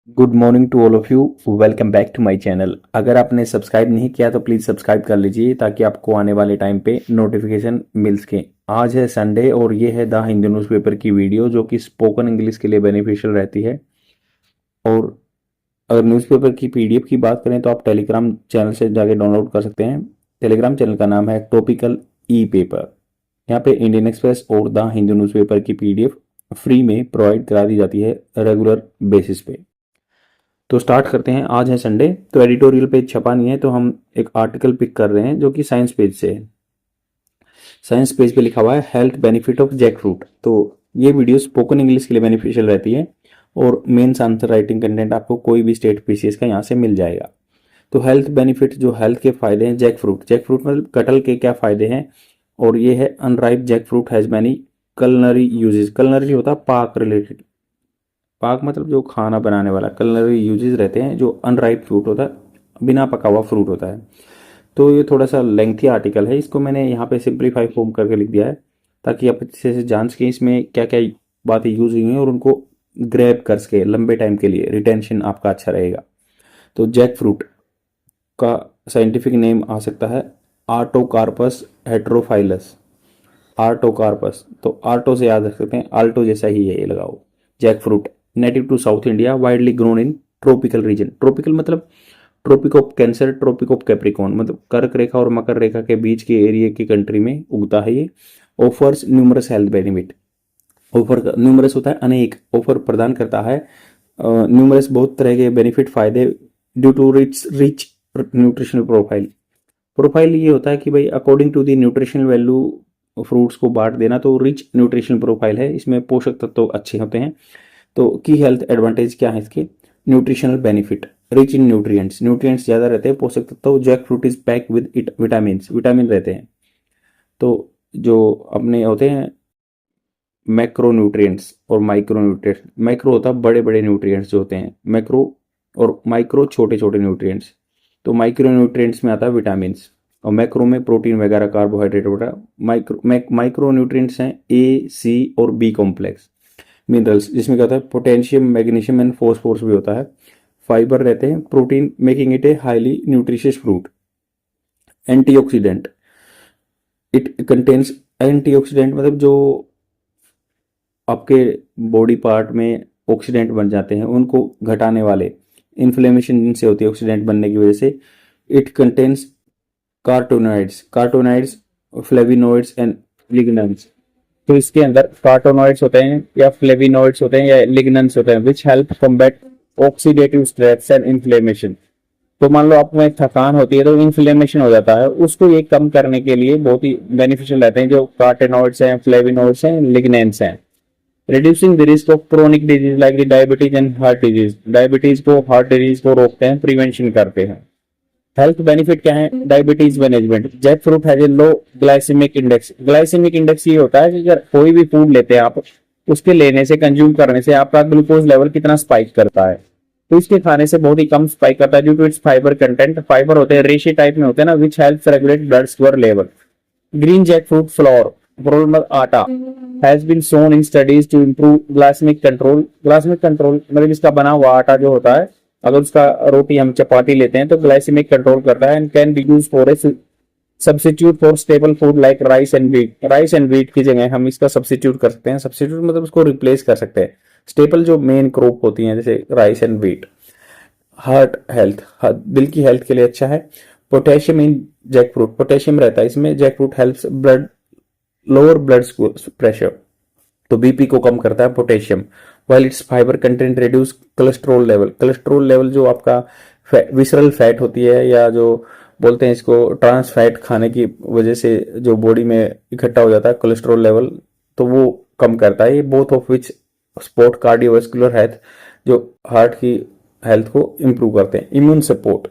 Good morning to all of you. Welcome back to my channel. अगर आपने subscribe नहीं किया तो प्लीज़ सब्सक्राइब कर लीजिए ताकि आपको आने वाले टाइम पे नोटिफिकेशन मिल सके। आज है संडे और ये है द हिंदू न्यूज़पेपर की वीडियो जो कि स्पोकन इंग्लिश के लिए बेनिफिशियल रहती है। और अगर न्यूज़पेपर की पीडीएफ की बात करें तो आप टेलीग्राम चैनल से जाके डाउनलोड कर सकते हैं। टेलीग्राम चैनल का नाम है टॉपिकल ई पेपर। यहाँ पे इंडियन एक्सप्रेस और द हिंदू न्यूज़पेपर की पीडीएफ फ्री में प्रोवाइड करा दी जाती है रेगुलर बेसिस पे। तो स्टार्ट करते हैं। आज है संडे तो एडिटोरियल पेज छपा नहीं है तो हम एक आर्टिकल पिक कर रहे हैं जो कि साइंस पेज से है। साइंस पेज पे लिखा हुआ है health benefit of jackfruit. तो ये वीडियो स्पोकन इंग्लिश के लिए बेनिफिशियल रहती है और मेंस आंसर राइटिंग कंटेंट आपको कोई भी स्टेट पीसीएस का यहाँ से मिल जाएगा। तो हेल्थ बेनिफिट जो हेल्थ के फायदे हैं जैक फ्रूट मतलब कटहल के क्या फायदे हैं। और ये है unripe jackfruit has many culinary uses. Culinary होता है पाक रिलेटेड। पाक मतलब जो खाना बनाने वाला। कलनरी यूजेस रहते हैं जो अनराइप फ्रूट होता है, बिना पका हुआ फ्रूट होता है। तो ये थोड़ा सा लेंथी आर्टिकल है, इसको मैंने यहाँ पे सिंप्लीफाई फॉर्म करके लिख दिया है ताकि आप अच्छे से जान सकें इसमें क्या क्या बातें यूज हुई हैं और उनको ग्रैब कर सके लंबे टाइम के लिए। रिटेंशन आपका अच्छा रहेगा। तो जैक फ्रूट का साइंटिफिक नेम आ सकता है आर्टोकार्पस हेट्रोफाइलस। आर्टोकार्पस तो आर्टो से याद रख सकते हैं, आल्टो जैसा ही है, ये लगाओ। Jackfruit native to South India, widely grown in tropical region. Tropical मतलब tropic of cancer, tropic of capricorn मतलब कर्क रेखा और मकर रेखा के बीच के एरिया की कंट्री में उगता है ये। Offers numerous health benefit. Offer numerous होता है अनेक, ऑफर प्रदान करता है न्यूमरस बहुत तरह के बेनिफिट फायदे due to rich rich nutritional profile. Profile ये होता है कि भाई according to the nutritional value fruits को बांट देना। तो रिच न्यूट्रिशनल प्रोफाइल है, इसमें पोषक तत्व तो अच्छे होते हैं। तो की हेल्थ एडवांटेज क्या है इसके। Nutritional benefit rich in nutrients, nutrients ज़्यादा रहते हैं पोषक तत्व। Jackfruit is pack with it vitamin, vitamin रहते हैं। तो जो अपने होते हैं मैक्रो न्यूट्रिएंट्स और माइक्रो न्यूट्रिएंट्स। मैक्रो होता है बड़े बड़े न्यूट्रिएंट्स जो होते हैं मैक्रो, और माइक्रो छोटे छोटे न्यूट्रिएंट्स। तो माइक्रो न्यूट्रिएंट्स में आता है विटामिन और मैक्रो में प्रोटीन वगैरह कार्बोहाइड्रेट वगैरह। माइक्रो न्यूट्रिएंट्स हैं ए सी और बी कॉम्प्लेक्स। मिनरल्स जिसमें क्या होता है पोटेशियम मैग्नीशियम एंड फॉस्फोरस भी होता है। फाइबर रहते हैं, protein making it a highly nutritious fruit. Antioxidant it contains, antioxidant मतलब जो आपके बॉडी पार्ट में ऑक्सीडेंट बन जाते हैं उनको घटाने वाले। इन्फ्लेमेशन जिनसे होती है ऑक्सीडेंट बनने की वजह से। It contains carotenoids flavonoids and lignans. तो इसके अंदर कार्टोनॉइड्स होते हैं या फ्लेविनॉइड्स होते हैं या लिग्नन्स होते हैं which help combat oxidative stress and inflammation. तो मान लो आप में थकान होती है तो इन्फ्लेमेशन हो जाता है, उसको ये कम करने के लिए बहुत ही बेनिफिशियल रहते हैं जो कार्टेनॉइड्स हैं, फ्लेविनॉइड्स हैं, लिग्नेंस हैं। Reducing the risk of chronic disease like the diabetes and heart disease. Diabetes को, हार्ट डिजीज को रोकते हैं, प्रिवेंशन करते हैं। हेल्थ बेनिफिट क्या है। Diabetes management. Jackfruit has a low glycemic index. Glycemic index ये होता है कि अगर कोई भी फूड लेते हैं आप, उसके लेने से, कंज्यूम करने से आपका ग्लूकोज लेवल कितना स्पाइक करता है। तो इसके खाने से बहुत ही कम स्पाइक करता है due to its fibre content. Fibre होते हैं रेशे टाइप में होते हैं ना, which helps regulate blood sugar level. Green jackfruit flour आटा has been shown in studies to improve glycaemic control. Glycaemic control मतलब इसका बना हुआ आटा जो होता है, अगर उसका रोटी हम चपाती लेते हैं तो ग्लाइसेमिक कंट्रोल करता है and can be use for a substitute for stable food like rice and wheat. Rice and wheat की जगह हम इसका सब्स्टिट्यूट कर सकते हैं। सब्स्टिट्यूट मतलब उसको रिप्लेस कर सकते हैं। स्टेपल जो मेन क्रॉप होती हैं जैसे rice and wheat. Heart health, दिल की हेल्थ के लिए अच्छा है। Potassium in jackfruit, potassium रहता है इसमें। Jackfruit helps blood lower blood pressure, तो बीपी को कम करता है potassium. While its fibre content reduce cholesterol level. Cholesterol level जो आपका विसरल फैट होती है या जो बोलते हैं इसको ट्रांस फैट खाने की वजह से जो बॉडी में इकट्ठा हो जाता है कोलेस्ट्रोल लेवल, तो वो कम करता है। ये both of which support cardiovascular health, जो हार्ट की हेल्थ को इंप्रूव करते हैं। इम्यून सपोर्ट,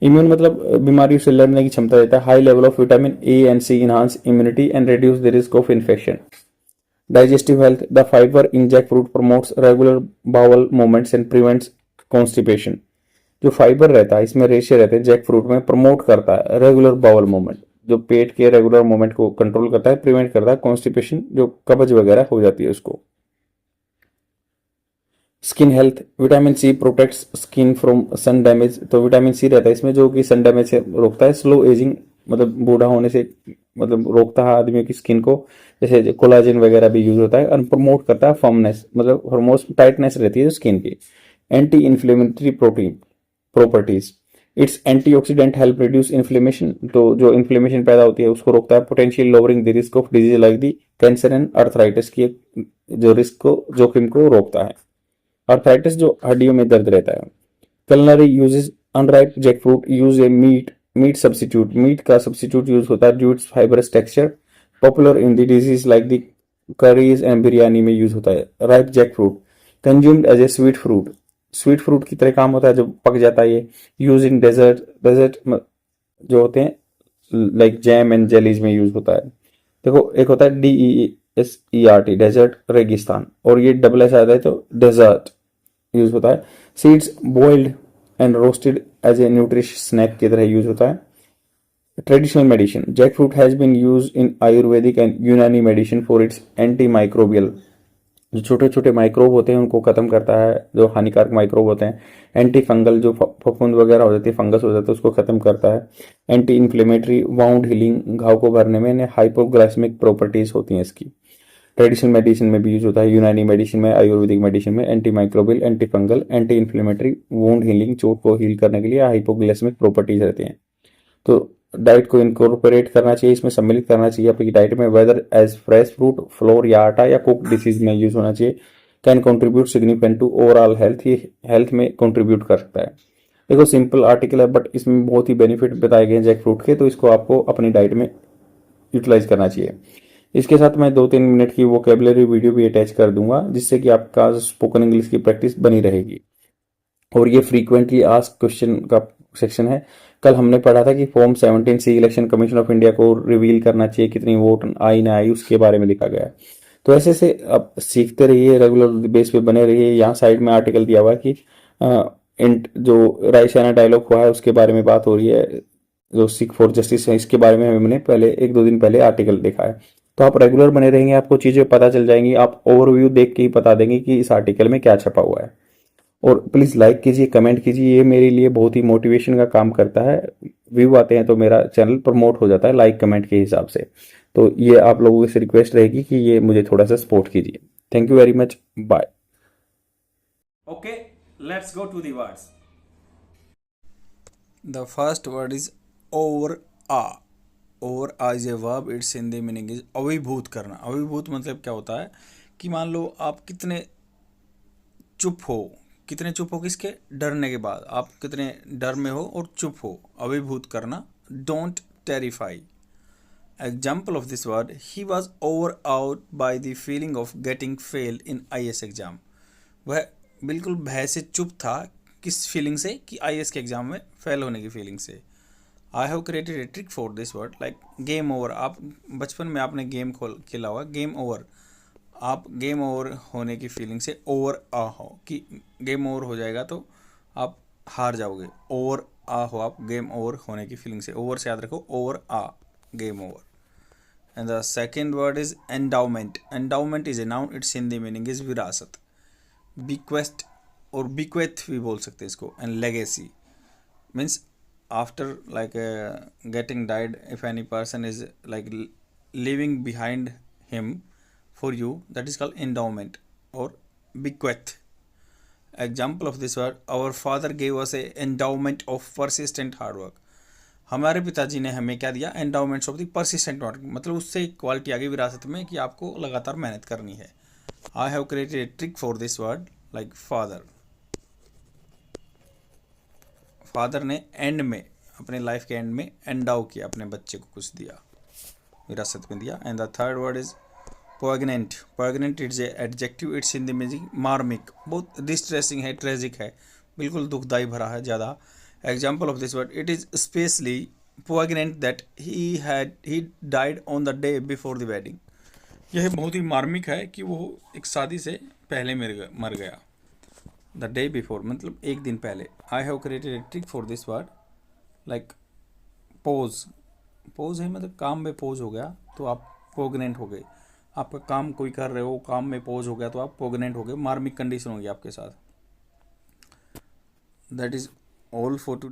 इम्यून मतलब बीमारियों से लड़ने की क्षमता देता है। High level of vitamin A and C enhance immunity and reduce the risk of infection. Digestive health, the fibre in jackfruit promotes regular bowel movements and prevents constipation. जो fibre रहता है इसमें, रेशे रहते हैं जैक फ्रूट में, promote करता है रेगुलर बाउल मूवमेंट, जो पेट के रेगुलर मूवमेंट को कंट्रोल करता है, प्रिवेंट करता है कॉन्स्टिपेशन, जो कब्ज वगैरह हो जाती है उसको। Skin health, vitamin C protects skin from sun damage. तो विटामिन सी रहता है इसमें जो कि सन डैमेज से रोकता है। स्लो एजिंग, मतलब बूढ़ा होने से मतलब रोकता है आदमियों की स्किन को, जैसे कोलाजन वगैरह भी यूज होता है। और प्रमोट करता है फर्मनेस, मतलब हॉर्मोन्स टाइटनेस रहती है स्किन की। Anti inflammatory protein properties, it's antioxidant help reduce inflammation. तो जो इन्फ्लेमेशन पैदा होती है उसको रोकता है। Potential lowering the risk of disease like the cancer and arthritis की जो रिस्क को, जोखिम को रोकता है। अर्थराइटिस जो हड्डियों में दर्द रहता है। culinary uses unripe jackfruit use a meat substitute, meat का सब्सिट्यूट यूज होता है due its fibrous texture. Popular in the dishes like the curries and biryani में यूज होता है। Ripe jackfruit consumed as a sweet fruit, sweet fruit की तरह काम होता है जब पक जाता है ये। यूज इन डेजर्ट, डेजर्ट जो होते हैं लाइक जैम एंड जेलीज में यूज होता है। देखो एक होता है DESERT डेजर्ट, रेगिस्तान, और ये डबल एस आता है तो डेजर्ट यूज होता है। Seeds boiled and roasted as a nutritious snack की तरह यूज होता है। Traditional medicine, jackfruit has been use in Ayurvedic and Unani medicine for its anti microbial, जो छोटे छोटे माइक्रोब होते हैं उनको खत्म करता है, जो हानिकारक माइक्रोब होते हैं। एंटी फंगल, जो फफूंद वगैरह हो जाती है, फंगस हो जाता है, उसको खत्म करता है। एंटी इन्फ्लेमेटरी, वाउंड हीलिंग, घाव को भरने में। हाइपोग्लाइसेमिक प्रॉपर्टीज होती हैं इसकी। ट्रेडिशनल मेडिसिन में भी यूज होता है, यूनानी मेडिसिन में, आयुर्वेदिक मेडिसिन में। Anti microbial, anti fungal, anti inflammatory, wound healing, चोट को हील करने के लिए हाइपोग्लाइसेमिक प्रॉपर्टीज रहती हैं। तो डाइट को इनकॉर्पोरेट करना चाहिए, इसमें सम्मिलित करना चाहिए अपनी डाइट में, whether as fresh fruit, flour या आटा या कुक डिशेज में यूज होना चाहिए। Can contribute significant to overall health, ये हेल्थ में कंट्रीब्यूट कर सकता है। देखो सिंपल आर्टिकल है बट इसमें बहुत ही बेनिफिट बताए गए हैं जैक फ्रूट के, तो इसको आपको अपनी डाइट में यूटिलाइज करना चाहिए। इसके साथ मैं 2-3 मिनट की वोकेबलरी वीडियो भी अटैच कर दूंगा जिससे कि आपका स्पोकन इंग्लिश की प्रैक्टिस बनी रहेगी। और ये फ्रीक्वेंटली आस्क क्वेश्चन का सेक्शन है। कल हमने पढ़ा था कि form 17C election commission of India को रिवील करना चाहिए, कितनी वोट आई ना आई उसके बारे में लिखा गया है। तो ऐसे से आप सीखते रहिए, रेगुलर बेस पे बने रहिए। यहाँ साइड में आर्टिकल दिया हुआ है कि जो रायसेना डायलॉग हुआ है उसके बारे में बात हो रही है, जो सिख फॉर जस्टिस है इसके बारे में हमने पहले 1-2 दिन पहले आर्टिकल देखा है। तो आप रेगुलर बने रहेंगे, आपको चीजें पता चल जाएंगी, आप ओवरव्यू देख के ही बता देंगे कि इस आर्टिकल में क्या छपा हुआ है। और प्लीज़ लाइक कीजिए, कमेंट कीजिए, ये मेरे लिए बहुत ही मोटिवेशन का काम करता है। व्यू आते हैं तो मेरा चैनल प्रमोट हो जाता है लाइक कमेंट के हिसाब से। तो ये आप लोगों से रिक्वेस्ट रहेगी कि ये मुझे थोड़ा सा सपोर्ट कीजिए। Thank you very much, bye. Okay, let's go to the words. The first word is over a. Over a is a verb. Its Hindi meaning is अभिभूत करना। अभिभूत मतलब क्या होता है कि मान लो आप कितने चुप हो, कितने चुप हो किसके, डरने के बाद आप कितने डर में हो और चुप हो, अभिभूत करना। Don't terrify. Example of this word, he was over out by the feeling of getting fail in IAS exam. वह बिल्कुल भय से चुप था, किस फीलिंग से, कि IAS के एग्जाम में फेल होने की फीलिंग से। I have created a trick for this word, like game over. आप बचपन में आपने गेम खेला हुआ, गेम ओवर। आप गेम ओवर होने की फीलिंग से ओवर आ हो, कि गेम ओवर हो जाएगा तो आप हार जाओगे। ओवर आ हो आप गेम ओवर होने की फीलिंग से, ओवर से याद रखो, ओवर आ, game over. And the second word is endowment. Endowment is a noun, its Hindi meaning is विरासत। बिक्वेस्ट और बिक्वेथ भी बोल सकते हैं इसको। And legacy means after like getting died, if any person is like living behind him for you, that is called endowment or bequest. Example of this word, our father gave us a endowment of persistent hard work. हमारे पिताजी ने हमें क्या दिया, endowments of the persistent work, मतलब उससे एक quality आ गई विरासत में कि आपको लगातार मेहनत करनी है। I have created a trick for this word, like father. Father ने एंड में, अपने लाइफ के एंड में एंडाउ किया, अपने बच्चे को कुछ दिया, विरासत में दिया। And the third word is पोइग्नेंट। पोइग्नेंट it's a adjective, it's Hindi में मार्मिक, बहुत डिस्ट्रेसिंग है, ट्रेजिक है, बिल्कुल दुखदाई भरा है ज़्यादा। Example of this word, it is specially पोइग्नेंट that he died on the day before the wedding. यह बहुत ही मार्मिक है कि वो एक शादी से पहले मर गया। द डे बिफोर मतलब एक दिन पहले। I have created a trick for this word, like pose. Pose है मतलब काम में पोज हो गया तो आप पोग्नेंट हो गए। आपका काम कोई कर रहे हो, काम में पॉज हो गया तो आप प्रेग्नेंट हो गए, मार्मिक कंडीशन होगी आपके साथ। That is all for